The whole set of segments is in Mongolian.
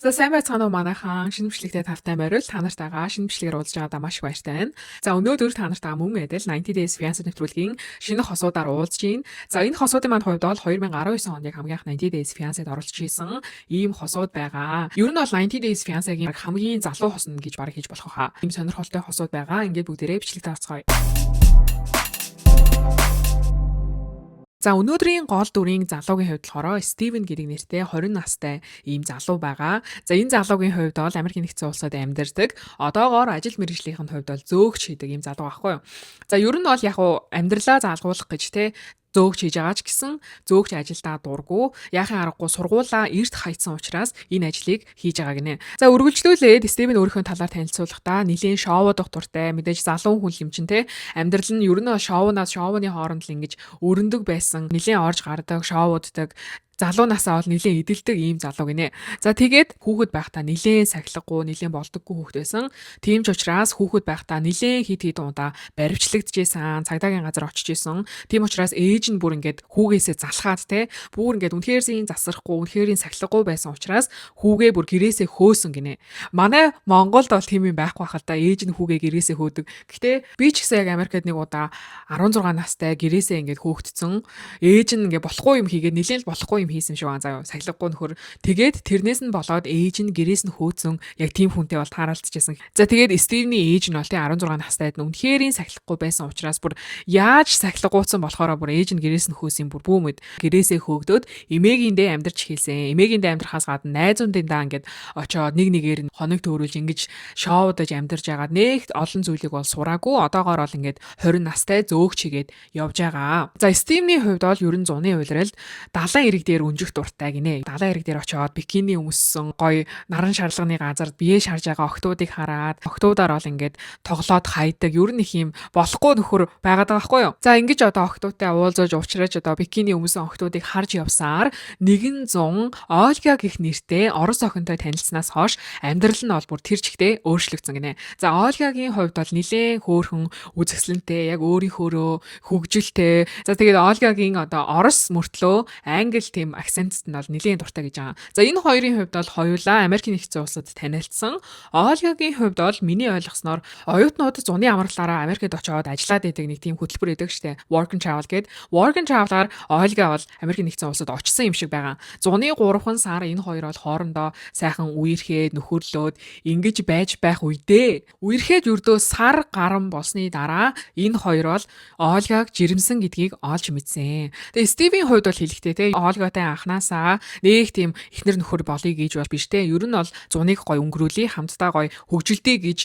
За сайн байцгаана уу манайхан шинэ бичлэгтэй тавтай байрал та нартайгаа шинэ бичлэгээр уулзж байгаадаа маш их баяртай байна. За өнөөдөр та нартайгаа мөн эдэл 90 Days Fiancé нэвтрүүлгийн шинэ хосуудаар уулзж байна. За энэ хосуудын маань хувьд бол 2019 онд яг хамгийн анх 90 Days Fiancéд оролцож исэн ийм хосууд байгаа. Ер нь бол 90 Days Fiancéгийн хамгийн залуу хос нь гэж бараг хийж болох хаа. Ийм сонирхолтой хосууд байгаа. Ингээд бүгдээрээ бичлэгтээ орцгоё. За өнөөдрийн гол дүрийн залуугийн хувьд болохоор Стивен гэдэг нэртэй 20 настай ийм залуу байгаа. За энэ залуугийн хувьд бол Америк нэгдсэн улсад амьдардаг. Одоогоор ажил мэргэжлийнхэн хувьд бол зөөгч хийдэг ийм залуу байхгүй юу. За ер нь бол яг амьдралаа заалгуулах гэж те зөөгч хийж байгаа ч гэсэн зөөгч ажилдаа дурггүй яахын аргагүй сургуулаа эрт хайцсан учраас энэ ажлыг хийж байгаа гинэ. За үргэлжлүүлээд Стивен өөрийнхөө талаар танилцуулахдаа нэлийн шоудах дуртай мэдээж залуу хүн юм чин те амьдрал нь ер нь шоунаас шоуны хооронд л ингэж өрөндөг байсан нэлийн орж гардаг шоуддаг залуу насаа бол нэлийн эдэлдэг ийм залуу гинэ. За тэгээд хүүхэд байхдаа нэлийн сахилгагүй, нэлийн болдоггүй хүүхэд байсан. Тийм ч учраас хүүхэд байхдаа нэлийн хит удаа баривчлагдчихсан, цагдаагийн газар очиж исэн. Тийм учраас ээж нь бүр ингээд хүүгээсээ залхаад те бүр ингээд үнэхээр зин засрахгүй, үнэхээр сахилгагүй байсан учраас хүүгээ бүр гэрээсээ хөөсөн гинэ. Манай Монголд бол тийм юм байхгүй хаа та ээж нь хүүгээ гэрээсээ хөөдөг. Гэтэ би ч гэсэн яг Америкт нэг удаа 16 настай гэрээсээ ингээд хөөгдсөн. Ээж нь ингээд болохгүй юм хийгээд нэлийн болохгүй юм хийсэн шиг байна заяа сахилгагүй нөхөр тэгээд тэрнээс нь болоод ээж нь гэрээс нь хөөцөн яг тийм хүнтэй бол тааралцчихсан. За тэгээд Стивний ээж нь бол 16 настайд нь үнэхэрийн сахилгагүй байсан учраас бүр яаж сахилгагүйцсан болохоор бүр ээж нь гэрээс нь хөөсөн бүр бүүмэд гэрээсээ хөөгдөөд эмээгэндээ амьдарч хэлсэн. Эмээгэндээ амьдрахаас гадна найзуудындаа ингээд очоод нэг нэгээр нь хоног төөрүүлж ингэж шоудаж амьдарч байгаа нэг олон зүйлийг бол сураагүй. Одоогоор бол ингээд 20 настай зөөгч хийгээд явж байгаа. За Стивний хувьд бол ерөн зуны уйлралд далайн эрэг дээр өнжих дуртай гинэ. Далайн эрэг дээр очиод бикини өмссөн гоё наран шарлагын газар бие шарж байгаа охтуудыг хараад охтуудаар бол ингээд тоглоод хайдаг. Ер нь их юм болохгүй нөхөр байгаад байгаа байхгүй юу? За ингэж одоо охтуудтай уулзаж уучраач одоо бикини өмсөн охтуудыг харж явсаар 100 Ольга гэх нэртэй орос охинтой танилцсанаас хойш амьдрал нь бол бүр тэр чигтээ өөрчлөгдсөн гинэ. За Ольгагийн хувьд бол нэлээд хөөрхөн үзэсгэлэнтэй яг өөрийнхөөрөө хөгжилтэй. За тэгээд Ольгагийн одоо орос мөртлөө англи тийм акцентт нь бол нэлийн дуртай гэж байгаа. За энэ хоёрын хувьд бол хоёулаа Америк нэгдсэн улсад танилцсан. Ольгагийн хувьд бол миний ойлгосноор оюутнууд зуны амралтаараа Америкт очиод ажиллаад идэг нэг тийм хөтөлбөр идэг штэ. Work and Travel гэдэг. Work and Travel-аар Ольга бол Америк нэгдсэн улсад очсон юм шиг байгаа. Зуны 3 сар энэ хоёр бол хоорондоо сайхан үерхэд нөхөрлөөд ингэж байж байх үедээ үерхэд юрдөө сар гарan болсны дараа энэ хоёр бол Ольгаг жирэмсэн гэдгийг олж мэдсэн. Тэгээ Стивийн хувьд бол хэлэхдээ те Ольгатай анханасаа нэг тийм эхнэр нөхөр болъё гэж бол биш те. Ер нь бол зуныг гой өнгөрүүлээ хамтдаа гой хөгжилтэй гэж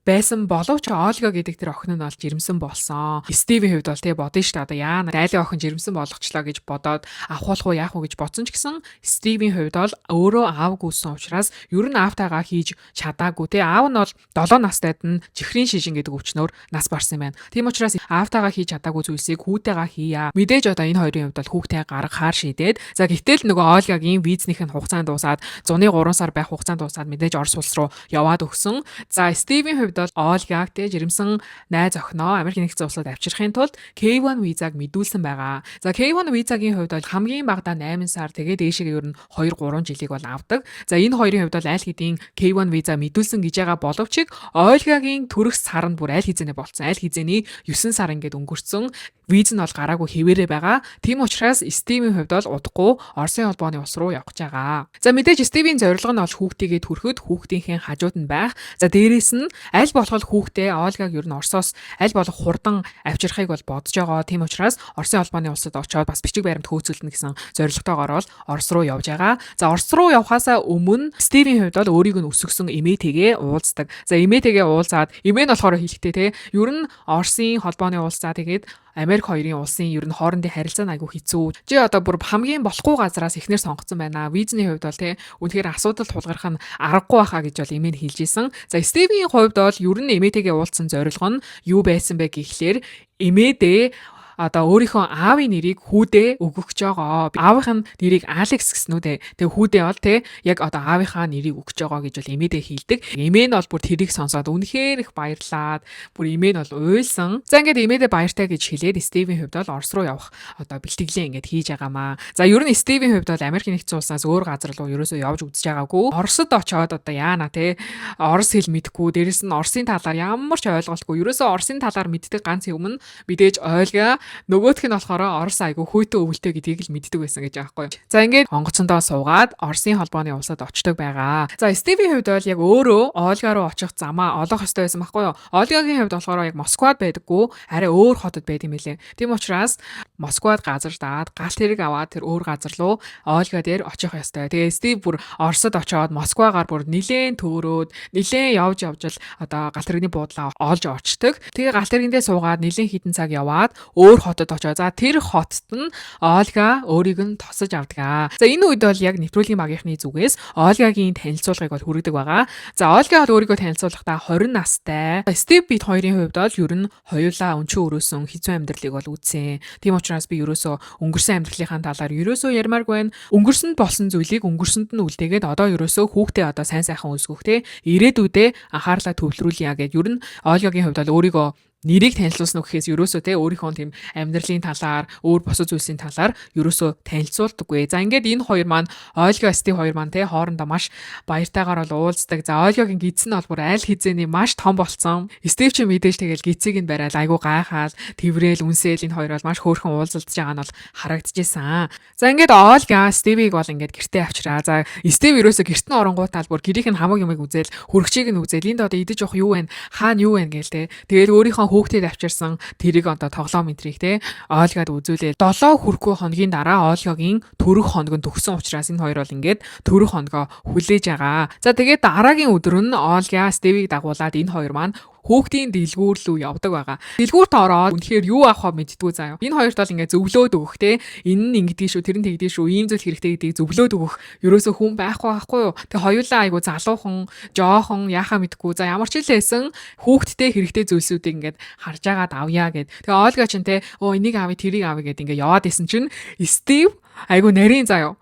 байсан боловч Ольга гэдэг тэр охин нь бол жирэмсэн болсон. Стивийн хувьд бол тэгээ бодно шүү дээ. Одоо яана дайлын охин жирэмсэн болгочлаа гэж бодоод авахуулах уу яах уу гэж бодсон ч гэсэн Стивийн хувьд бол өөрөө аав гүйсэн учраас ер нь аавтайгаа хийж чадаагүй. Тэгээ аав нь бол 7 настайд нь чихрийн шижин гэдэг өвчнөөр нас барсан байна. Тийм учраас аавтайгаа хийж чадаагүй зүйлсийг хүүтэйгаа хийя. Мэдээж одоо энэ хоёрын хувьд бол хүүхдээ гаргахаар шийдээд за гэтэл нөгөө Ольгагийн визнийх нь хугацаанд дуусаад зуны 3 сар байх хугацаанд дуусаад мэдээж Орос улс руу яваад өгсөн. За Стивийн хувьд бол Ольгаг тэ жирэмсэн найз охиноо Америк нэгдсэн улсад авчирхын тулд K1 визаг мэдүүлсэн байгаа. За K1 визагийн хувьд бол хамгийн багадаа 8 сар тэгээд дээшээ ер нь 2-3 жилиг бол авдаг. За энэ хоёрын хувьд бол аль хэдийн K1 виза мэдүүлсэн гэж байгаа боловч Ольгагийн төрөх саранд бүр аль хэзээ болсон. Аль хэзээний 9 сар ингээд өнгөрцөн виз нь бол гараагүй хэвээрээ байгаа. Тийм учраас Стивийн хувьд бол удахгүй Оросын холбооны улс руу явах гэж байгаа. За мэдээж Стивийн зорилго нь бол хүүхдийгээ төрөхөд хүүхдийнхээ хажууд нь байх. За дээрэс нь аль болох хүүхдээ Ольгаг ер нь Оросоос аль болох хурдан авчирхийг бол бодож байгаа. Тийм учраас Оросын холбооны улсад очиод бас бичиг баримт хөөцөлдөнө гэсэн зорилготойгоор бол Орос руу явж байгаа. За Орос руу явхаасаа өмнө Стивийн хувьд бол өөрийг нь өсгсөн эмээтэйгээ уулздаг. За эмээтэйгээ уулзаад эмээ нь болохоор хэлэхдээ те ер нь Оросын холбооны улс за тэгээд Америк хоёрын улсын ер нь хоорондын харилцаа айгүй хэцүү. Чи одоо бүр хамгийн болохгүй газараас эхнэр сонгоцсон байна. Визний хувьд бол те үнэхээр асуудал тулгарх нь аргагүй байхаа гэж бол эмээ нь хэлж исэн. За Стивийн хувьд бол ер нь эмээтэйгээ уулзсан зорилго нь юу байсан бэ гэхлээр эмээдээ одоо өөрийнхөө аавын нэрийг хүүдээ өгөх гэж байгаа. Аавынх нь нэрийг Алекс гэсэн үү те. Тэгээ хүүдээ бол те яг одоо аавынхаа нэрийг өгч байгаа гэж бол эмээдээ хэлдэг. Эмээ нь бол бүр тэрийг сонсоод үнэхээр их баярлаад бүр эмээ нь бол уйлсан. За ингээд эмээдээ баяртай гэж хэлээд Стивийн хувьд бол Орос руу явах одоо бэлтгэлээ ингээд хийж байгаамаа. За ер нь Стивийн хувьд бол Америк нэгдсэн улсаас өөр газар руу ерөөсөө явж үзэж байгаагүй. Оросд очоод одоо яана те орос хэл мэдэхгүй, дээрэс нь Оросын талаар ямар ч ойлголтгүй. Ерөөсөө Оросын талаар мэддэг ганц юм нь мэдээж Ольга, нөгөөх нь болохоор Орос айгу хүйтэ өвөлтэй гэдгийг л мэддэг байсан гэж байгаа байхгүй. За ингээд онгоцондоо суугаад Оросын холбооны улсад очдог байгаа. За Стивийн хувьд бол яг өөрөө Ольга руу очих замаа олох ёстой байсан байхгүй юу? Ольгагийн хувьд болохоор яг Москвад байдаггүй, арай өөр хотод байд юм билээ. Тийм учраас Москвад газар даад галт хэрэг аваад тэр өөр газар руу Ольга дээр очих ёстой. Тэгээ Стив бүр Оросд очоод Москвагаар бүр нилээн төөрөөд нилээн явж л одоо галт хэргийн буудлаа олж очдог. Тэгээ галт хэрэгэндээ суугаад нилээн хитэн цаг яваад өөр хотод очоо. За тэр хотод нь Ольга өөрийг нь тосож авдаг. За энэ үед бол яг нэвтрүүлгийн багийнхны зүгээс Ольгагийн танилцуулгыг бол хүргэдэг байгаа. За Ольга бол өөрийгөө танилцуулахдаа 20 настай. Стив бид хоёрын хувьд бол ер нь хоёулаа өнчөө өрөөсөн хэцүү амьдралыг бол үзсэн. Тийм учраас би ерөөсөө өнгөрсөн амьдралынхаа талаар ерөөсөө ярмааргүй байна. Өнгөрсөнд болсон зүйлийг өнгөрсөнд нь үлдээгээд одоо ерөөсөө хүүхдээ одоо сайн сайхан өсгөх те ирээдүйдээ анхаарлаа төвлөрүүлье гэд ер нь Ольгагийн хувьд бол өөрийгөө нэрийг танилцуулсан гэхээс ерөөсөө те өөрийнхөө тийм амьдралын талаар өөр босод зүйлсийн талаар ерөөсөө танилцуулдаггүй. За ингээд энэ хоёр маань Ольга Стив хоёр маань те хоорондоо маш баяртайгаар бол уулздаг. За Ольгагийн гидс нь бол бүр аль хизээний маш том болсон. Стив ч мэдээж тэгэл гидсийг нь бариад айгу гайхаад тэврээл үнсээл энэ хоёр бол маш хөөрхөн уулзалдаж байгаа нь бол харагдчихсан. За ингээд Ольга Стивийг бол ингээд гэртээ авчираа. За Стив ерөөсөө гэрт нь оронгуутаал бүр гэрийнх нь хамаг юмыг үзэл хөргчийг нь үзэл энд одоо идэж явах юу вэ? Хаана юу вэ гээл те. Тэгээд өөрийнхөө хүүхдэд авчирсан тэрийг одоо тоглоом энтрийг те Ольгад үзүүлээ. 7 хүрхгүй хоногийн дараа Ольгагийн төрөх хоног нь төгсөн учраас энэ хоёр бол ингээд төрөх хоногоо хүлээж байгаа. За тэгээд дараагийн өдөр нь Ольга Стивийг дагуулад энэ хоёр маань хүүхдийн дэлгүүр рүү явдаг байгаа. Дэлгүүрт ороод үнэхээр юу авах вэ мэддгүү заяа. Энэ хоёрт бол ингээд зөвлөөд өгөх те. Энэ нь ингэдэг шүү, тэр нь тэгдэг шүү, ийм зүйл хэрэгтэй гэдгийг зөвлөөд өгөх. Ерөөсөө хүн байхгүй юу? Тэг хоёулаа айгу залуухан, жоохон яхаа мэдгүй. За ямар ч л байсан хүүхдтэй хэрэгтэй зүйлсүүдийг ингээд харж агаад авъя гэд. Тэгээ Ольга ч те энийг авъя, тэрийг авъя гэд ингээд яваад исэн чинь Стив айгу нарийн заяа.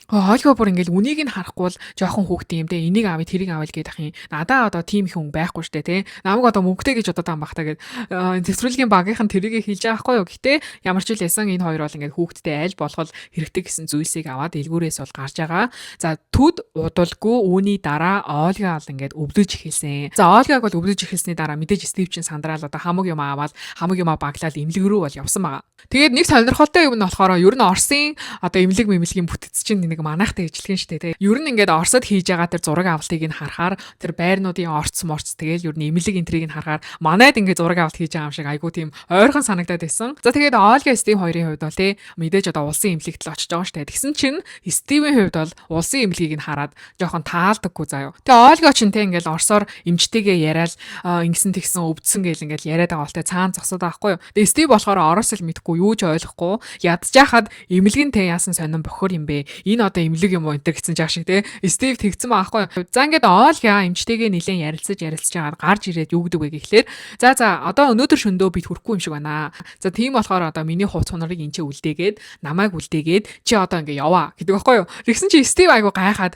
Ольга бүр ингээл үнийг нь харахгүй бол жоохон хүүхдээ юм те энийг авъя тэрийг авъя гэдэг ах юм. Надаа одоо тийм их хүн байхгүй штэ те. Намайг одоо мөнгөтэй гэж бодоод байгаа юм бахта гэд төвсрүүлгийн багийнхан тэрийг хэлж байгаа байхгүй юу. Гэтэ ямар ч л ясан энэ хоёр бол ингээд хүүхдтэй аль болох хэрэгтэй гэсэн зүйлсийг аваад дэлгүүрээс бол гарч байгаа. За төд удалгүй үүний дараа Ольга бол ингээд өвлөж эхэлсэн. За Ольгаг бол өвлөж эхэлсний дараа мэдээж Стив чин сандраал одоо хамаг юм аваад хамаг юм баглаад эмнэлэг рүү бол явсан байгаа. Тэгээд нэг сонирхолтой юм нь болохоор ер нь Оросын одоо эмнэлэг мэмлэгийн бүтэц чинь нэг манайхтай ижилхэн штэ те. Ер нь ингээд Оросд хийж байгаа тэр зураг авалтыг нь харахаар тэр байрнуудын орц тэгэл ер нь эмнэлэг энтрийг нь харахаар манайд ингээд зураг авалт хийж байгаа юм шиг айгу тийм ойрхон санагдаад байсан. За тэгээд Ольга Стив хоёрын хувьд бол те мэдээж одоо улсын эмнэлэгт л очиж байгаа штэ. Тэгсэн чинь Стивийн хувьд бол улсын эмнэлгийг нь хараад жоохон таалдаггүй заяа. Тэгээ Ольга ч те ингээд Оросоор эмчтэйгээ яриад ингэсэн тэгсэн өвдсөн гэл ингээд яриад байгаа болтой цаан зогсоод байгаа байхгүй юу. Тэгээ Стив болохоор Орос л мэдгүй юу ч ойлгохгүй ядчихад эмнэлэг нь те яасан сонирн бохор юм бэ. Энэ одоо эмнэлэг юм уу энэ гэсэн жаах шиг те. Стив тэгсэн байхгүй. За ингээд Ольга эмчтэйгээ нилээн ярилцаж байгаад гарч ирээд юу гэдэг вэ гэхлээр за одоо өнөөдөр шөндөө бид хүрэхгүй юм шиг байна. За тийм болохоор одоо миний хувц хонорыг энэ ч үлдээгээд намайг үлдээгээд чи одоо ингээд яваа гэдэг байхгүй юу. Тэгсэн чи Стив айгу гайхаад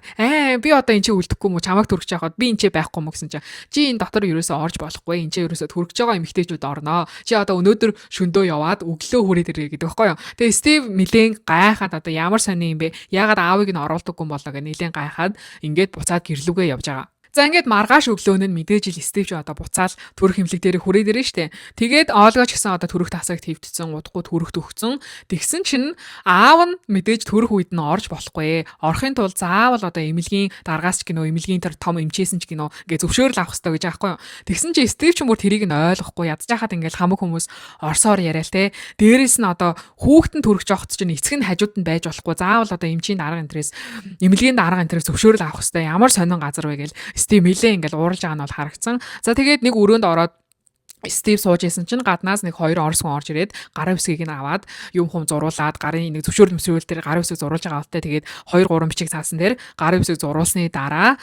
би одоо энэ ч үлдэхгүй мө чамайг түргэж яхад би энэ ч байхгүй мө гэсэн чи энэ дотор ерөөсөө орж болохгүй энэ ч ерөөсөө түргэж байгаа эмэгтэйчүүд орноо. Чи одоо өнөөдөр шөндөө яваад өглөө хүрээд ирээ гэдэг байхгүй юу. Тэгээ Стив нилээн гайхаад одоо ямар сони юм бэ? Ягаад аавыг нь оруулдаггүй болоо гэж нилээн гайхаад ингээд буцаад гэрлүүгээ явж байгаа. За ингээд маргааш өглөөн нь мэдээж ил Стив ч одоо буцаал төрөх хэмлэг дээр хүрээд ирэн штэ. Тэгээд Ольга ч гэсэн одоо төрөх тасаг твдсэн, удахгүй төрөхт өгцөн. Тэгсэн чинь аав нь мэдээж төрөх үед нь орж болохгүй. Орохын тулд заавал одоо эмнэлгийн даргаас ч гинөө, эмнэлгийн тэр том эмчээсэн ч гинөө ингээд зөвшөөрөл авах хэрэгтэй гэж аахгүй юу. Тэгсэн чинь Стив ч мөр тэрийг нь ойлгохгүй ядж хахад ингээд хамаг хүмүүс орсоор яриа л те. Дээрээс нь одоо хүүхдэн төрөх жоохт чинь эцэг нь хажууд нь байж болохгүй. Заавал одоо эмчийн дарга энтрээс эмнэлгийн дарга энтрээс зөвшөөрөл авах хэрэгтэй. Ямар сонин газар вэ гээл Стив нилээ ингээл уурж байгаа нь бол харагдсан. За тэгээд нэг өрөөнд ороод Стив сууж исэн чинь гаднаас нэг хоёр орос хүн орж ирээд гарын үсгийг нь аваад юм хум зуруулаад гарын нэг зөвшөөрөл дээр гарын үсгийг зуруулж байгаа алтай тэгээд 2 3 бичиг цаасан дээр гарын үсгийг зуруулсны дараа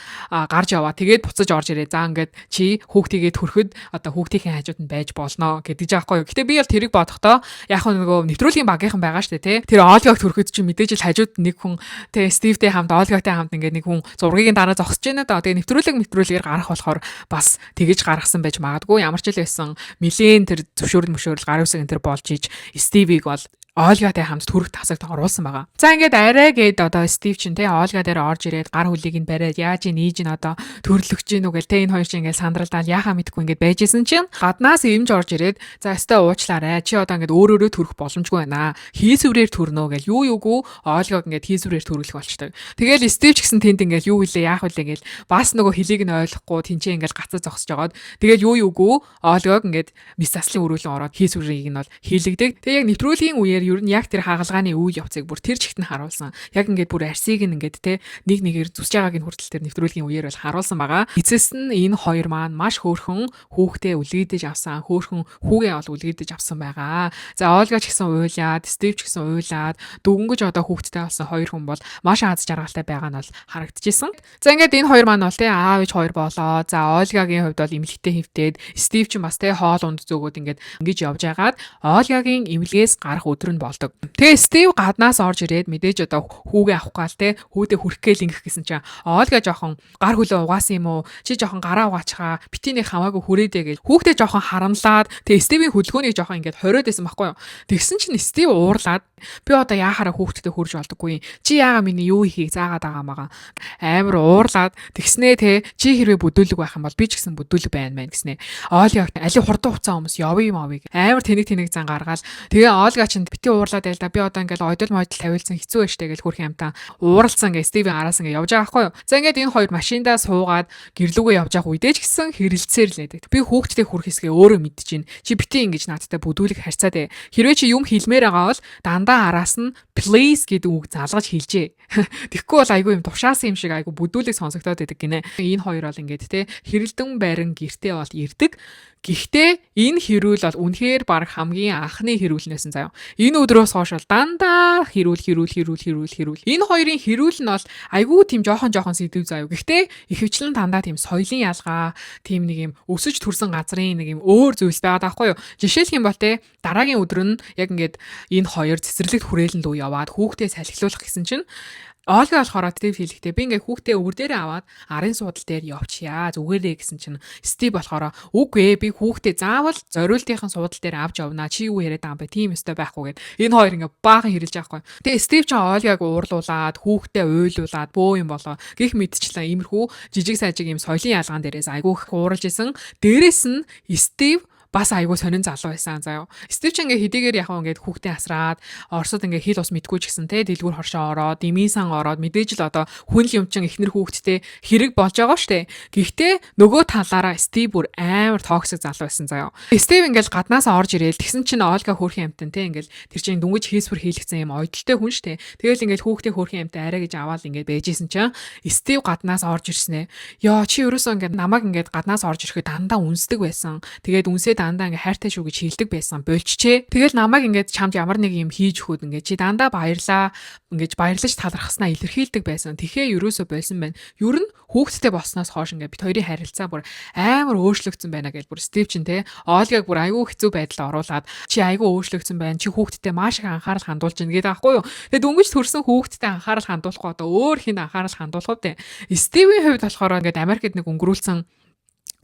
гарч яваа тэгээд буцаж орж ирээ. За ингээд чи хүүхдийгээ төрөхөд одоо хүүхдийн хажууд нь байж болно гэдэг жаахгүй юу. Гэтэ би бол тэрийг бодохдоо яг нөгөө нэвтрүүлгийн багийнхан байгаа штэ тий. Тэр Олгаг төрөхөд чи мэдээж л хажууд нэг хүн тий Стивтэй хамт Олгагтай хамт ингээд нэг хүн зургийг дараа зогсож байна да. Тэгээд нэвтрүүлгээр гарах болохоор бас тэгэж гаргасан байж магадгүй. Ямар ч л байсан милийн тэр зөвшөөрөл гарын үсэг энэ төр болж иж Стивийг бол Олгатай хамт түрх тасагт оруулсан байгаа. За ингээд арай гээд одоо Стив чинь те Олга дээр орж ирээд гар хүлийг нь бариад яаж нээж нь одоо төрлөгч гин үгээл те энэ хоёр чинь ингээд сандралдаал яхаа мэдгүй ингээд байжсэн чинь гаднаас эмж орж ирээд за өстой уучлаарай. Чи одоо ингээд өөрөөрөө төрөх боломжгүй байна. Хийсвэрээр төрнө гэл юу юугүй Олгаг ингээд хийсвэрээр төрүүлэх болчтой. Тэгэл Стив ч гэсэн тэнд ингээд юу хэлээ яах вэ гэл бас нөгөө хэлийг нь ойлгохгүй тэнцээ ингээд гацаа зогсож жагаад тэгэл юу юугүй Олгаг ингээд мис заслын өрөөлөн ороод хийсвэрийг нь бол хийлэгдэг. Тэг яг нэвтрүүлгийн үеэр ер нь яг тэр хагалгааны үйл явцыг бүр тэр чигт нь харуулсан. Яг ингээд бүр арсыг нь ингээд те нэг нэгээр зүсж байгааг нь хүртэл тэр нэвтрүүлгийн үеэр бол харуулсан байгаа. Эцэс нь энэ хоёр маань маш хөөрхөн хүүхдээ үлгэдэж авсан, хөөрхөн хүүгээ бол үлгэдэж авсан байгаа. За Олга ч гэсэн уйлаад, Стив ч гэсэн уйлаад, дөнгөж одоо хүүхдтэй болсон хоёр хүн бол маш аз жаргалтай байгаа нь бол харагдчихсэн. За ингээд энэ хоёр маань бол те аав ээж хоёр болоо. За Олгагийн хувьд бол эмнэлэгтэй хөвтөөд, Стив ч бас те хоол унд зөөгөөд ингээд ингэж явж байгаад Олгагийн эмнэлгээс гарах өдөр болдог. Тэгээ Стив гаднаас орж ирээд мэдээж одоо хүүгээ авах гал те хүүдээ хүрх гээл ингэх гэсэн чинь Олга жоохон гар хөлөө угаасан юм уу? Чи жоохон гараа угаачгаа битиний хамаагүй хүрээдээ гэж хүүхдээ жоохон харамлаад тэгээ Стивийн хөдөлгөөнийг жоохон ингээд хориод байсан байхгүй юу? Тэгсэн чинь Стив уурлаад би одоо яахаараа хүүхдтэй хурж болдоггүй. Чи яага миний юу ихийг заагаад байгаа мага. Амар уурлаад тэгснээ те чи хэрвээ бүдүүлэг байх юм бол би ч гэсэн бүдүүлэг байна мэн гэснээ. Олга али хурдан хуцаа хүмүүс явъя юм авъя. Амар тэнэг зан гаргаал. Тэгээ Олга ч бити уурлаад байл да би одоо ингээд ойдол тавиулсан хэцүү байж тээ гэж хөрх юмтаа ууралцсан гэ Стивийн араас ингээд явж байгаа байхгүй юу. За ингээд энэ хоёр машиндаа суугаад гэрлүүгээ явж байгаа үедээ ч гэсэн хэрэлцээр л байдаг. Би хүүхдтэй хүрх хэсгээ өөрөө мэдчихээн. Чи бити ингэж наадтай бүдүүлэг харьцаад ээ. Хэрвээ чи юм хэлмээр байгаа бол дандаа араас нь please гэдэг үг залгаж хэлжээ. Тэгэхгүй бол айгүй юм тушаасан юм шиг айгүй бүдүүлэг сонсогдоод байдаг гинэ. Энэ хоёр бол ингээд те хэрэлдэн байран гэртээ бол ирдэг. Гэхдээ энэ хэрүүл бол үнэхээр баг хамгийн анхны хэрүүлнээсэн заяа. Энэ өдрөөс хойш бол дандаа хэрүүл. Энэ хоёрын хэрүүл нь бол айгүй тийм жоохон сэдв заяа. Гэхдээ ихэвчлэн дандаа тийм соёлын ялгаа, тийм нэг юм өсөж төрсэн газрын нэг юм өөр зүйлс байгаад байхгүй юу? Жишээлх юм бол те дараагийн өдөр нь яг ингээд энэ хоёр цэцэрлэгт хүрээлэн дүү яваад хүүхдээ салхилуулах гэсэн чинь Олга болохоор Стив хэлэхдээ би ингээ хүүхдээ өвөр дээрээ аваад арын суудал дээр явчихъя зүгээрээ гэсэн чинь Стив болохоор үгүй би хүүхдээ заавал зориултынхан суудал дээр авч явнаа чи юу яриад байгаа юм бэ тийм өстой байхгүй гэд энэ хоёр ингээ баахан хэрэлж байгаа байхгүй. Тэгээ Стив ч Олгаг уурлуулад хүүхдээ уйлуулад бөө юм болоо гих мэдчлээ иймэрхүү жижиг сажиг юм соёлын ялгаан дээрээс айгүйх уурж исэн. Дээрээс нь Стив бас айгүй сонин залуу байсан заяа. Стив ч ингээ хэдийгээр яг ингээд хүүхдээ асраад Оросод ингээ хил ус мэдгүй ч гэсэн те дэлгүүр хоршоо ороод эмийн сан ороод мэдээж л одоо хүн л юм чин эхнэр хүүхдтэй хэрэг болж байгаа штэ. Гэхдээ нөгөө талаараа Стив бүр амар токсик залуу байсан заяа. Стив ингээл гаднаас орж ирээл тэгсэн чинь Олга хөөрхөн амтан те ингээл тэр чинь дүнгэж хийсвэр хийлгцэн юм ойдолтой хүн штэ. Тэгэл ингээл хүүхдээ хөөрхөн амтан арай гэж аваад ингээд байжсэн чинь Стив гаднаас орж ирснэ. Яа чи ерөөсөө ингээд намайг ингээд гаднаас орж ирэхэд дандаа үнсдэг байсан. Тэгээд үнсээ дандаа ингээ хайртай шүү гэж хэлдэг байсан болчихчээ. Тэгэл намайг ингээд чамд ямар нэг юм хийж өгөхөд ингээ чи дандаа баярлаа ингэж баярлаж талархснаа илэрхийлдэг байсан. Тэхээ ерөөсөө болсон байна. Ер нь хүүхдтэй болсноос хойш ингээ бит хоёрын харилцаа бүр амар өөрчлөгдсөн байна гэж бүр Стив чин те Олгаг бүр айгүй хэцүү байдалд оруулаад чи айгүй өөрчлөгдсөн байна. Чи хүүхдтэй маш их анхаарал хандуулж байна гэдэг аахгүй юу. Тэгээд дөнгөж төрсэн хүүхдтэй анхаарал хандуулахгүй одоо өөр хин анхаарал хандуулах вэ? Стивийн хувьд болохоор ингээд Америкт нэг өнгөрүүлсэн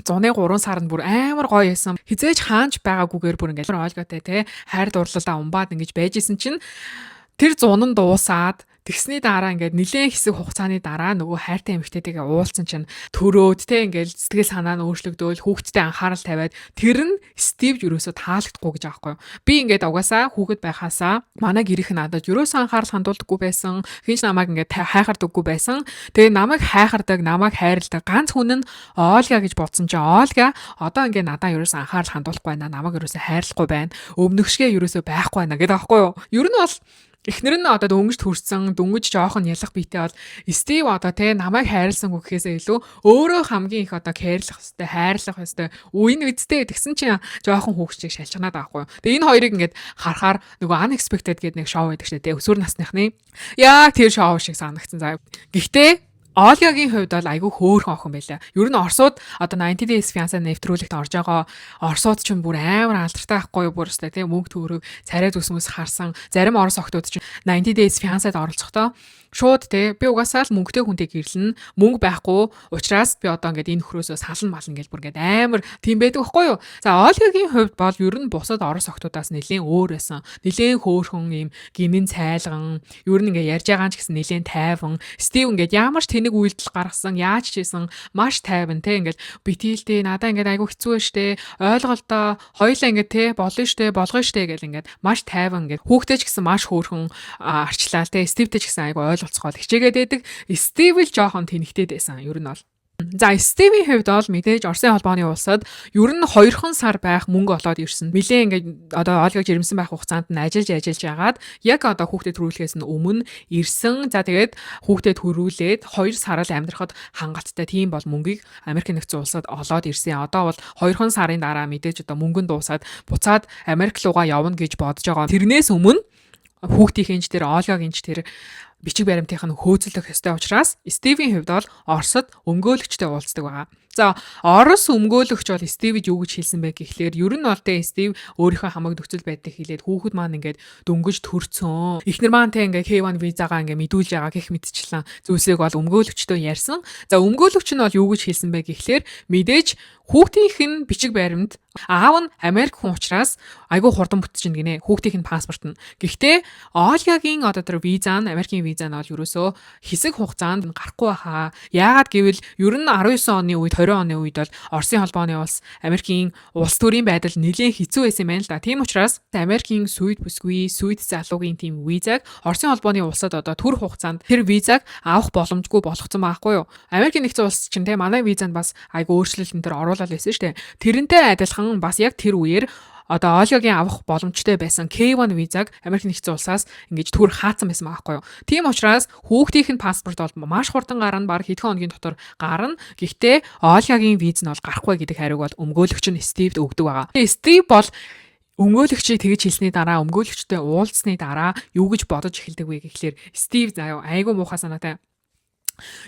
зуны 3 сард бүр амар гоё байсан. Хизээж хаанч байгаагүйгээр бүр ингээд Олгатай те хайр дурлалаа умбаад ингэж байжсэн чинь тэр зун нь дуусаад тэгсний дараа ингээд нэлээд хэсэг хугацааны дараа нөгөө хайртай эмэгтэйтэйгээ уулзсан чинь төрөөд те ингээд сэтгэл санаа нь өөрчлөгдөөл хүүхдтэй анхаарал тавиад тэр нь Стив юусоо таалагдахгүй гэж аахгүй. Би ингээд угаасаа хүүхэд байхасаа манай гэрийнх нь надад юусоо анхаарал хандуулдаггүй байсан. Хинч намайг ингээд хайхардаггүй байсан. Тэгээ намайг хайхардаг, намайг хайрладаг ганц хүн нь Олга гэж бодсон чинь Олга одоо ингээд надад юусоо анхаарал хандуулахгүй байна. Намайг юусоо хайрлахгүй байна. Өмнөгшгөө юусоо байхгүй байна гэдэг аахгүй юу. Ер нь бол Эхнэр нь одоо дөнгөж төрсөн, дөнгөж жоохон ялах биетэй бол Стив одоо те намайг хайрласангүй гэхээсээ илүү өөрөө хамгийн их одоо хайрлах хэвээр хайрлах хэвээр үеийн үедтэй тэгсэн чинь жоохон хүүхчийг шалчганаад байгаа хгүй. Тэгээ энэ хоёрыг ингээд харахаар нөгөө unexpected гэдэг нэг шоу байдаг шээ те өсвөр насныхны яг тэр шоу шиг санагдсан заа. Гэхдээ Ольгагийн хувьд бол айгүй хөөрхөн охин байлаа. Ер нь Оросууд одоо 90 Days Fiancé нэвтрүүлэгт орж байгаа Оросууд ч бүр амар алдартай байхгүй юу бүр өстэй тийм мөнгө төгрөг царай зүсмэс харсан зарим Орос охтууд ч 90 Days Fiancéд оролцохдоо шууд те би угаасаа л мөнгөтэй хүнтэй гэрлэн мөнгө байхгүй учраас би одоо ингээд энэ хөрөөсөө салан мална гэж бүр ингээд амар тийм байдаг байхгүй юу. За Ольгагийн хувьд бол ер нь бусад Орос охтуудаас нэлээд өөр байсан. Нэлээд хөөрхөн юм гинэн цайлган ер нь ингээд ярьж байгаа ч гэсэн нэлээд тайван. Стив ингээд ямар ч тэнэг үйлдэл гаргасан яаж ч хийсэн маш тайван те ингээд битээлтэй надаа ингээд айгу хэцүү штэ ойлголтоо хоёлаа ингээд те болно штэ болгоно штэ гэл ингээд маш тайван ингээд хүүхдээ ч гэсэн маш хөөрхөн арчлаа те Стивтэй ч гэсэн айгу ойлголцохол хичээгээд байдаг. Стив л жоохон тэнэгтэй байсан ер нь бол. За Стивийн хувьд бол мэдээж Оросын холбооны улсад ер нь 2хан сар байх мөнгө олоод ирсэн. Нилээ ингээд одоо Ольгаг жирэмсэн байх хугацаанд нь ажиллаж яагаад яг одоо хүүхдэд төрүүлэхээс нь өмнө ирсэн. За тэгээд хүүхдэд төрүүлээд 2 сар л амьдрахад хангалттай тийм бол мөнгийг Америк нэгдсэн улсад олоод ирсэн. Одоо бол 2хан сарын дараа мэдээж одоо мөнгөнд дуусаад буцаад Америк руугаа явна гэж бодож байгаа. Тэрнээс өмнө хүүхдийнхэнч тэр Ольгагийнч тэр бичиг баримтынх нь хөөцөлдөх ёстой учраас Стивийн хувьд бол Оросд өмгөөлөгчтэй уулздаг байгаа. За Орос өмгөөлөгч бол Стивид юу гэж хэлсэн бэ гэхлээр ер нь бол тэ Стив өөрийнхөө хамаг нөхцөл байдлыг хэлээд хүүхэд маань ингээд дөнгөж төрцөн. Эхнэр маань тэ ингээд K1 визагаа ингээд мэдүүлж байгаа гэх мэтчлэн зүйлсийг бол өмгөөлөгчтэй ярьсан. За өмгөөлөгч нь бол юу гэж хэлсэн бэ гэхлээр мэдээж хүүхдийнх нь бичиг баримт аав нь Америк хүн учраас айгүй хурдан бүтчихнэ гинэ. Хүүхдийнх нь паспорт нь. Гэхдээ Ольгагийн одоо тэр виза нь Америкийн виза нь бол ерөөсөө хэсэг хугацаанд гарахгүй байхаа. Яагаад гэвэл ер нь 19 оны үед 20 оны үед бол Оросын холбооны улс Америкийн улс төрийн байдал нэлээд хэцүү байсан юм байна л да. Тийм учраас Америкийн сүйд бүсгүй сүйд залуугийн тийм визаг Оросын холбооны улсад одоо төр хугацаанд тэр визаг авах боломжгүй болгоцсон байхгүй юу? Америкийн нэгдсэн улс чинь те манай визанд бас айгүй өөрчлөлт энэ төр оруулаад байсан шүү дээ. Тэрнтэй адилхан бас яг тэр үеэр одоо Ольгагийн авах боломжтой байсан K1 визаг Америк нэгдсэн улсаас ингэж төр хаацсан байсан байхгүй юу. Тийм учраас хүүхдийнх нь паспорт бол маш хурдан гарна, баг хэдхэн хоногийн дотор гарна. Гэхдээ Ольгагийн виз нь бол гарахгүй гэдэг хариуг бол өмгөөлөгч нь Стивд өгдөг байгаа. Стив бол өмгөөлөгчийг тэгж хэлсний дараа өмгөөлөгчтэй уулзсны дараа юу гэж бодож эхэлдэг вэ гэхлээр Стив заяа айгүй муухай санаатай.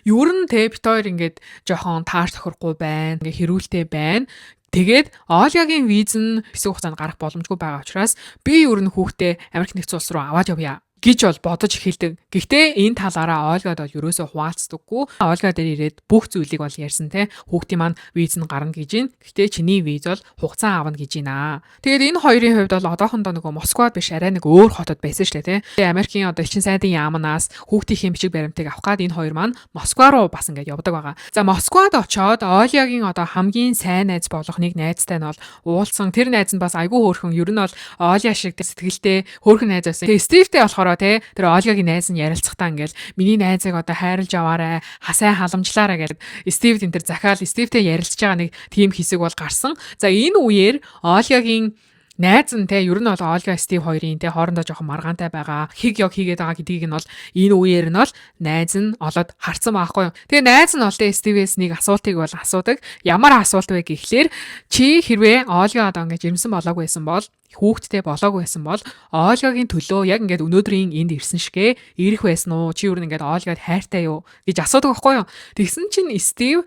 Ер нь те бит хоёр ингээд жоохон таарч тохирохгүй байна. Ингээ хэрүүлтэй байна. Тэгээд Ольгагийн виз нь хэсэг хугацаанд гарах боломжгүй байгаа учраас би ер нь хүүхдээ Америк нэгдсэн улс руу аваад явъя гэж бол бодож эхэлдэг. Гэхдээ энэ талаараа Ольгад бол ерөөсөө хуваалцдаггүй. Ольга дээр ирээд бүх зүйлийг бол ярьсан те. Хүүхдийн маань виз нь гарна гэж байна. Гэхдээ чиний виз бол хугацаа авна гэж байна. Тэгээд энэ хоёрын хувьд бол одоохондоо нөгөө Москвад биш арай нэг өөр хотод байсан шүү дээ те. Тэгээд Америкийн одоо элчин сайдын яамнаас хүүхдийн бичиг баримтыг авах гээд энэ хоёр маань Москва руу бас ингээд явдаг байгаа. За Москвад очоод Ольгагийн одоо хамгийн сайн найз болох нэг найзтай нь бол уулзсан. Тэр найз нь бас айгүй хөөрхөн. Ер нь бол Ольга шиг сэтгэлтэй хөөрхөн найз байсан. Тэгээд Стивтэй болохоор те тэр Ольгагийн найз нь ярилцахтаа ингээл миний найзыг одоо хайрлж аваарай, хасай халамжлаарай гэдэг Стив энэ тэр захиал Стивтэй ярилцж байгаа нэг тийм хэсэг бол гарсан. За энэ үеэр Ольгагийн найз нь те ер нь бол Ольга Стив хоёрын те хоорондоо жоохон маргаантай байгаа. Хиг ёг хийгээд байгаа гэдгийг нь бол энэ үеэр нь бол найз нь олоод харсан байхгүй юу. Тэгээ найз нь бол те Стивээс нэг асуултыг бол асуудаг. Ямар асуулт вэ гэхлээр чи хэрвээ Ольга одоо ингэж жирэмсэн болоогүй байсан бол хүүхдтэй болоогүй байсан бол Ольгагийн төлөө яг ингээд өнөөдрийн энд ирсэн шигэ ирэх байсан уу? Чи юу ингээд Ольгад хайртай юу гэж асуудаг байхгүй юу? Тэгсэн чинь Стив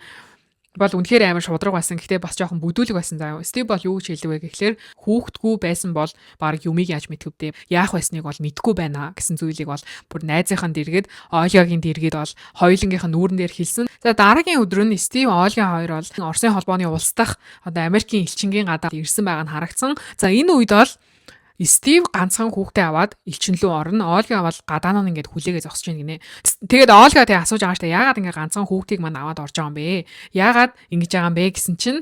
бол үнэхээр амар шудраг байсан. Гэхдээ бас жоохон бүдүүлэг байсан заа. Стив бол юу гэж хэлдэг вэ гэхлээр хүүхдгүй байсан бол баг юмыг яаж мэдвүдээ. Яах байсныг бол мэдгүй байна гэсэн зүйлийг бол бүр найзынхаа дэргэд Ольгагийн дэргэд бол хоёулангийнх нь нүүрэн дээр хэлсэн. За дараагийн өдөр нь Стив Ольга хоёр бол Оросын холбооны улс дахь одоо Америкийн элчингийн гадаа ирсэн байгаа нь харагдсан. За энэ үед бол Стив ганцхан хүүхдээ аваад элчин лөө орно. Ольга бол гадаанаа ингээд хүлээгээ зогсож байна гинэ. Тэгээд Ольга тэгээ асууж байгаа штэ яагаад ингээд ганцхан хүүхдийг мань аваад орж байгаа юм бэ? Яагаад ингэж байгаа юм бэ гэсэн чинь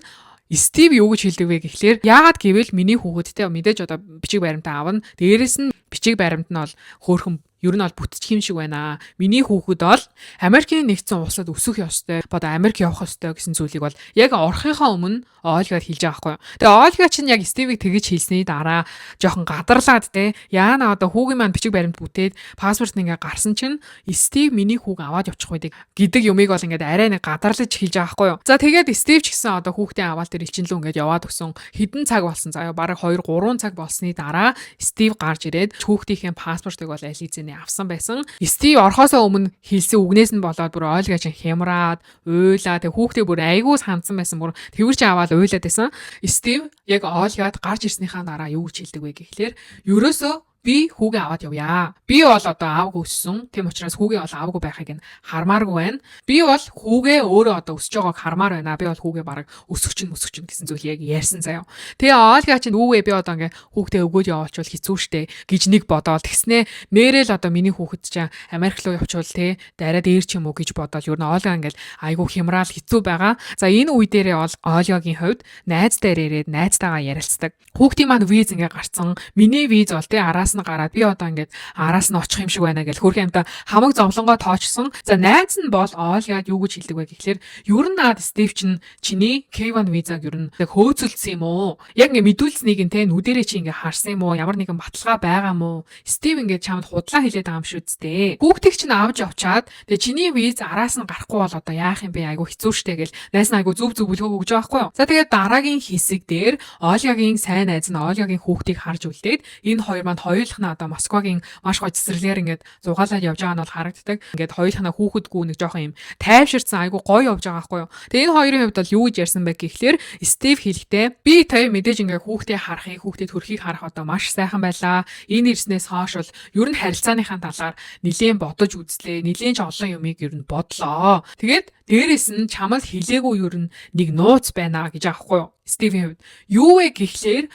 Стив юу гэж хэлдэг вэ гэхлээр яагаад гэвэл миний хүүхэдтэй мэдээж одоо бичиг баримтаа авна. Дээрээс нь бичиг баримт нь бол хөөрхөн Ер нь бол бүтчих юм шиг байна. Миний хүүхэд бол Америкийн нэгдсэн улсад өсөх ёстой, бодоо Америк явах ёстой гэсэн зүйлийг бол яг орохынхоо өмнө Ольгад хэлж байгаа байхгүй юу. Тэгээ Ольга чинь яг Стивийг тэгэж хэлсний дараа жоохон гадарлаад те яана одоо хүүгийн маань бичиг баримт бүтээд паспорт нь ингээ гарсан чинь Стив миний хүүг аваад явчих байдаг гэдэг юмыг бол ингээд арай нэг гадарлаж хэлж байгаа байхгүй юу. За тэгээд Стив ч гэсэн одоо хүүхдээ аваад тэр элчин лөө ингээд яваад өгсөн. Хэдэн цаг болсон. За бараг 2 3 цаг болсны дараа Стив гарч ирээд хүүхдийнхээ паспортыг бол аль хэзээ авсан байсан. Стив орхосоо өмнө хэлсэн үгнээс нь болоод бүр Ольга чинь хямраад, уйлаа. Тэг хүүхдээ бүр айгүй сансан байсан. Бүр тэрвэр чи аваад уйлаад байсан. Стив яг Ольгад гарч ирснийхаа дараа юу гэж хэлдэг вэ гэхлээр ерөөсөө би хүүгээ аваад явъя. Би бол одоо аавг өссөн. Тийм учраас хүүгээ бол аавгүй байхыг нь хармааргүй байна. Би бол хүүгээ өөрөө одоо өсөж байгааг хармаар байна. Би бол хүүгээ бараг өсгөч гэсэн зүйл яг ярьсан заяа. Тэгээ Ольга чинь үгүй би одоо ингээ хүүхдээ өгөөд явуулчвал хэцүү шттэ гэж нэг бодоол тэгснэ. Нэрэл одоо миний хүүхэд чинь Америк руу явуучвал те дараа дээр ч юм уу гэж бодоол. Юу н Ольга ингээл айгүй хямраал хэцүү байгаа. За энэ үе дээрээ бол Ольгагийн хувьд найзтай ирээд найзтайгаа ярилцдаг. Хүүхдийн маань виз ингээ гарцсан. Миний виз бол те араас гараад би одоо ингээд араас нь очих юм шиг байна гэж хөрх юмтай хамаг зовлонгоо тоочсон. За найз нь бол Ольгад юу гэж хэлдэг вэ гэхлээр ер нь наад Стив чинь чиний K1 визаг ер нь хөөцөлдсөн юм уу? Яг ингээд мэдүүлснийг нь те нүдэрээ чи ингээд харсан юм уу? Ямар нэгэн баталгаа байгаа юм уу? Стив ингээд чамд худлаа хэлээд байгаа юм шүү дээ. Хүүхдийг чинь авч явчаад тэгээ чиний виз араас нь гарахгүй бол одоо яах юм бэ? Айгу хэцүү шттэ гэл найз нь айгу зөв бүлгөө өгж байгаа байхгүй юу? За тэгээд дараагийн хэсэг дээр Ольгагийн сайн найз нь Ольгагийн хүүхдийг харж үлдээд энэ хоёр маань хоёулахна одоо Москвагийн маш гоё цэцэрлэгээр ингээд зугаалаад явж байгаа нь бол харагддаг. Ингээд хоёулахна хүүхэдгүү нэг жоохон юм тайвширсан айгу гоё явж байгаа байхгүй юу. Тэгээ энэ хоёрын хувьд бол юу гэж ярьсан бэ гэхлээр Стив хэлэхдээ би тав мэдээж ингээд хүүхдээ харахыг хүүхдээ төрхийг харах одоо маш сайхан байлаа. Энэ ирснээс хойш бол ер нь харилцааныхаа талаар нэлээд бодож үзлээ. Нэлээд ч олон юмыг ер нь бодлоо. Тэгээд дээрэс нь чамд хэлээгүй ер нь нэг нууц байна гэж аахгүй юу. Стивийн хувьд юу вэ гэхлээр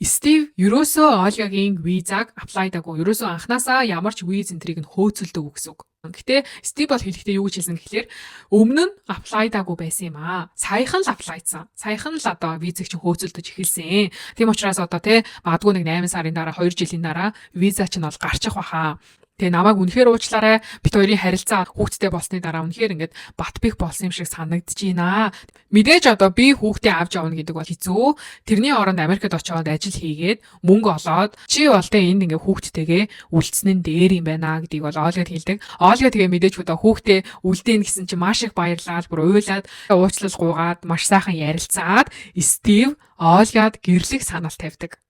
Стив ерөөсөө Ольгагийн визаг аплайдаагүй. Ерөөсөө анханасаа ямар ч виз энтрийг нь хөөцөлдөөгүй гэсэн үг. Гэтэ Стив бол хэлэхдээ юу гэж хэлсэн гэхлээр өмнө нь аплайдаагүй байсан юм аа. Саяхан л аплайдсан. Саяхан л одоо визэг чинь хөөцөлдөж эхэлсэн. Тийм учраас одоо магадгүй нэг 8 сарын дараа 2 жилийн дараа виза чинь бол гарчих баха. Тэгээ намайг үнэхээр уучлаарай. Бид хоёрын харилцаа хүүхдтэй болсны дараа үнэхээр ингээд бат бих болсон юм шиг санагдаж байна. Мэдээж одоо би хүүхдээ авч явна гэдэг бол хэцүү. Тэрний оронд Америкт очиод ажил хийгээд мөнгө олоод чи бол энд ингээд хүүхдтэйгээ үлдсэн нь дээр юм байна гэдгийг бол Ольгад хэлдэг. Ольга тэгээ мэдээж одоо хүүхдээ үлдээн гэсэн чи маш их баярлаад бүр уйлаад уучлал гуйгаад маш сайхан ярилцаад Стив Ольгад гэрлэх санал тавьдаг.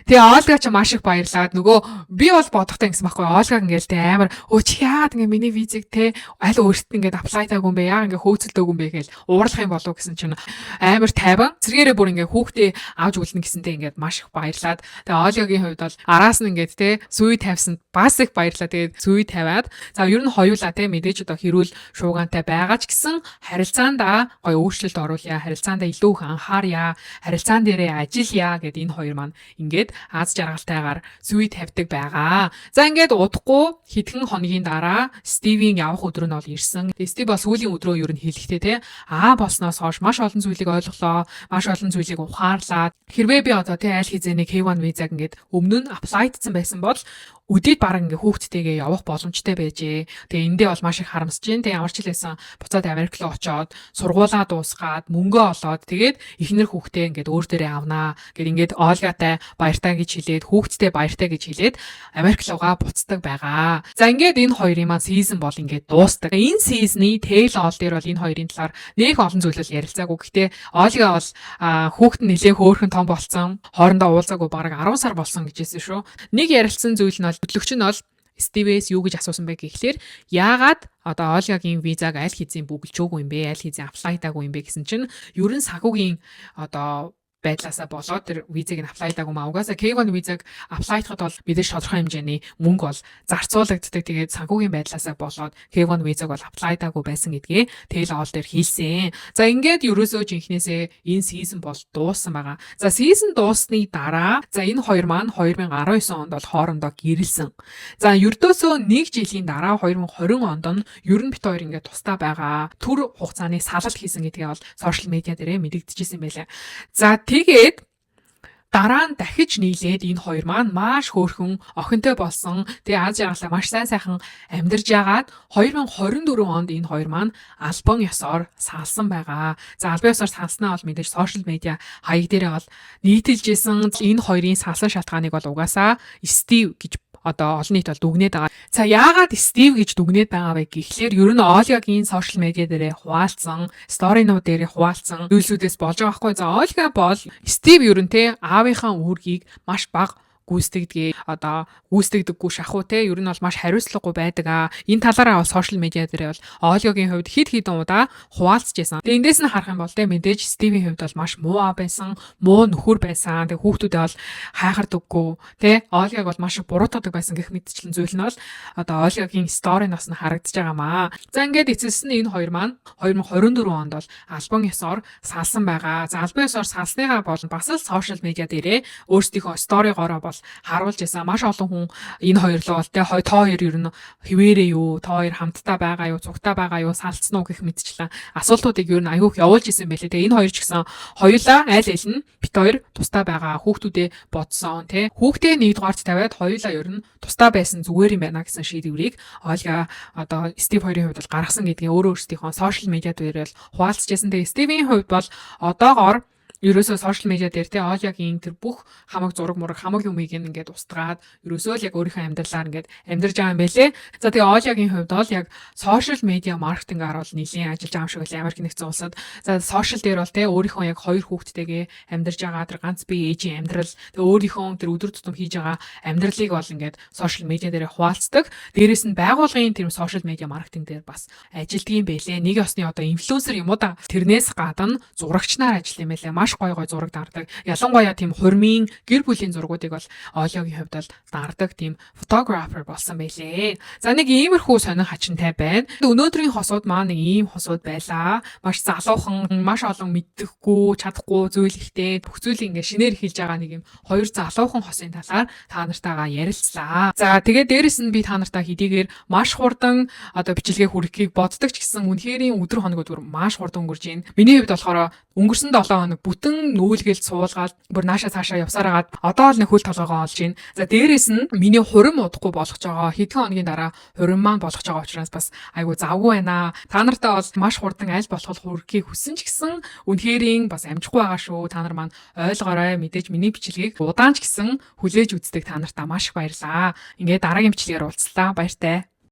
Тэгээ Ольга ч маш их баярлаад нөгөө би бол бодохтой гэсэн байхгүй Ольга ингээл амар чи яагаад ингээ миний визийг аль өөртөө ингээд аплайдаагүй юм бэ яа ингээ хөөцөлдөөгүй юм бэ гэж уурлах юм болов гэсэн чинь амар тайван зэрэгээрээ бүр ингээ хүүхдээ авч үлдэн гэсэнтэй ингээд маш их баярлаад тэгээ Ольгагийн хувьд бол араас нь ингээд сүй тавьсан бас их баярлаа тэгээд сүй тавиад за ер нь хоёулаа мэдээж одоо хэрүүл шуугантай байгаа ч гэсэн харилцаандаа гоё өөрчлөлт оруулъя харилцаандаа илүү их анхаарья харилцаан дээрээ ажиллая гэд энэ хоёр маань ингээд аз жаргалтайгаар сүй тавьдаг байгаа. За ингээд удахгүй хэдхэн хоногийн дараа Стивийн явах өдөр нь бол ирсэн. Тэгээ Стив бас сүүлийн өдрөө ер нь хэлэхдээ болсноос хойш маш олон зүйлийг ойлголоо, маш олон зүйлийг ухаарлаа. Хэрвээ би одоо аль хэзээ нэг K1 визаг ингээд өмнө нь аплайдсан байсан бол үдээд бараг ингээ хүүхдтэйгээ явах боломжтой байжээ. Тэгээ эндээ бол маш их харамсаж байна. Тэгээ ямар ч хэлсэн буцаад Америк руу очоод сургуулаа дуусгаад мөнгөө олоод тэгээд эхнэр хүүхдээ ингээд өөр дээрээ авнаа гэд ингээд Ольгатай баяртай гэж хэлээд хүүхдтэй баяртай гэж хэлээд Америк руугаа буцдаг байгаа. За ингээд энэ хоёрын маань сизон бол ингээд дуустдаг. Энэ сизны тэл оол дээр бол энэ хоёрын талаар нэг олон зүйлэл ярилцаагүй. Гэхдээ Ольга бол хүүхэд нь нэлээ хөөрхөн том болсон. Хоорондоо уулзаагүй бараг 10 сар болсон гэжсэн шүү. Нэг ярилцсан зүйл нь хөтлөгч нь бол Стивээс юу гэж асуусан бэ гэхлээр яагаад одоо Ольгагийн визаг аль хэзээ бүгэлжөөгүй юм бэ? Аль хэзээ аплайдаагүй юм бэ гэсэн чинь ерөн санхүүгийн одоо байдлаасаа болоод тэр визыг нь аплайдаагүй маа. Угаасаа K1 визаг аплайдахад бол мэдээж тодорхой хэмжээний мөнгө бол зарцуулагддаг. Тэгээд санхүүгийн байдлаасаа болоод K1 визаг бол аплайдаагүй байсан гэдгээ тэл оол дээр хийсэн. За ингээд ерөөсөө жинхнээсээ энэ сизон бол дууссан байгаа. За сизон дууссаны дараа за энэ хоёр маань 2019 онд бол хоорондоо гэрэлсэн. За ердөөсөө 1 жилийн дараа 2020 онд нь ер нь бит хоёр ингээд тусдаа байгаа. Түр хугацааны салалт хийсэн гэдгээ бол сошиал медиа дээрээ мэдэгдэжсэн байлаа. За тэгээд Дараа нь дахиж нийлээд энэ хоёр маань маш хөөрхөн охинтой болсон. Тэгээ аз жаргалаа маш сайхан амьдарж яагаад 2024 онд энэ хоёр маань албан ёсоор салсан байгаа. За албан ёсоор салснаа бол мэдээж сошиал медиа хаяг дээрээ бол нийтэлжсэн. Энэ хоёрын салсан шалтгааныг бол угаасаа Стив гэж одоо олон нийт бол дүгнээд байгаа. За яагаад Стив гэж дүгнээд байгаа вэ гэхлээр ер нь Ольгагийн сошиал медиа дээрээ хуваалцсан, сторинууд дээрээ хуваалцсан зүйлсүүдээс болж байгаа байхгүй. За Ольга бол Стив ер нь те аавынхаа үүргийг маш бага гүйцэтгэдэг одоо гүйцэтгэдэггүй шахуу те ер нь бол маш хариуцлагагүй байдаг аа. Энэ талаараа бол сошиал медиа дээр бол Ольгагийн хувьд хэд хэдэн удаа хуваалцж байсан. Тэгээ эндээс нь харах юм бол те мэдээж Стивийн хувьд бол маш муу аа байсан, муу нөхөр байсан. Тэгээ хүүхдүүдээ бол хайхардаггүй те Ольгаг бол маш их буруутгадаг байсан гэх мэтчлэн зүйл нь бол одоо Ольгагийн сториноос нь харагдаж байгаамаа. За ингээд эцэст нь энэ хоёр маань 2024 онд бол албан ёсоор салсан байгаа. За албан ёсоор салсныгаа бол бас л сошиал медиа дээрээ өөрсдийнхөө сторигоороо харуулж байсан. Маш олон хүн энэ хоёр руу бол тэ тоо хоёр ер нь хിവэрээ юу, тоо хоёр хамтдаа байгаа юу, цугтаа байгаа юу, салцсан уу гэх мэтчлэн асуултуудыг ер нь аягүй явуулж исэн байлээ. Тэгээ энэ хоёр ч гэсэн хоёулаа аль аль нь бит хоёр тустай байгаа. Хүүхдүүдээ бодсон тэ. Хүүхдээ нэгдүгээрт тавиад хоёулаа ер нь тустай байсан зүгээр юм байна гэсэн шийдвэрийг Ольга одоо Стив хоёрын хувьд бол гаргасан гэдгийг өөрөө өөрсдийнхөө сошиал медиа дээр бол хуваалцж байсан. Тэгээ Стивийн хувьд бол одоогоор ерөөсөө сошиал медиа дээр те Ольгагийн тэр бүх хамаг зураг мураг хамаг юмыг ингээд устгаад ерөөсөө л яг өөрийнхөө амьдралаар ингээд амьдарч байгаа юм байлээ. За тэгээ Ольгагийн хувьд бол яг сошиал медиа маркетингаар бол нэлийн ажиллаж байгаа юм шиг байлаа Америк нэгдсэн улсад. За сошиал дээр бол те өөрийнхөө яг хоёр хүүхдтэйгээ амьдарч байгаа тэр ганц бие ээжийн амьдрал тэгээ өөрийнхөө тэр өдөр тутам хийж байгаа амьдралыг бол ингээд сошиал медиа дээр хуваалцдаг. Дээрээс нь байгууллагын тэр сошиал медиа маркетинг дээр бас ажилддаг юм байлээ. Нэг ёсны одоо инфлюенсер юм уу да. Тэрнээс гадна зурагч нар ажил юм байлээ. Маш гой зураг дардаг. Ялангуяа тийм хурмын гэр бүлийн зургуудыг бол Ольгагийн хувьд бол дардаг тийм фотографер болсон байлээ. За нэг иймэрхүү сонин хачинтай байна. Өнөөдрийн хосууд маань нэг ийм хосууд байлаа. Маш залуухан, маш олон мэддэхгүй, чадахгүй зүйл ихтэй бүх зүйлийг ингээ шинээр хэлж байгаа нэг юм хоёр залуухан хосын талаар та нартайгаа ярилцлаа. За тэгээд дээрэс нь би та нартай хэдийгээр маш хурдан одоо бичлэгээ хүргэхийг боддог ч гэсэн үнэхэрийн өдөр хоногуд маш хурдан өнгөрж байна. Миний хувьд болохоор өнгөрсөн 7 хоног бүтэн нүүлгээл суулгаад бүр наашаа цаашаа явсараад одоо л нэг хөл толгоогоо олж байна. За дээрэс нь миний хурим удахгүй болгож байгаа. Хэдхэн хоногийн дараа хурим маань болгож байгаа учраас бас айгу завгүй байна. Та нартай бол маш хурдан аль болох хүргэхийг хүсэн ч гэсэн үнэхэрийн бас амжихгүй байгаа шүү. Та нар маань ойлгоорой. Мэдээж миний бичлэгийг удаан ч гэсэн хүлээж үздэг та нартаа маш их баярлаа. Ингээд дараагийн бичлэгээр уулзлаа. Баяртай.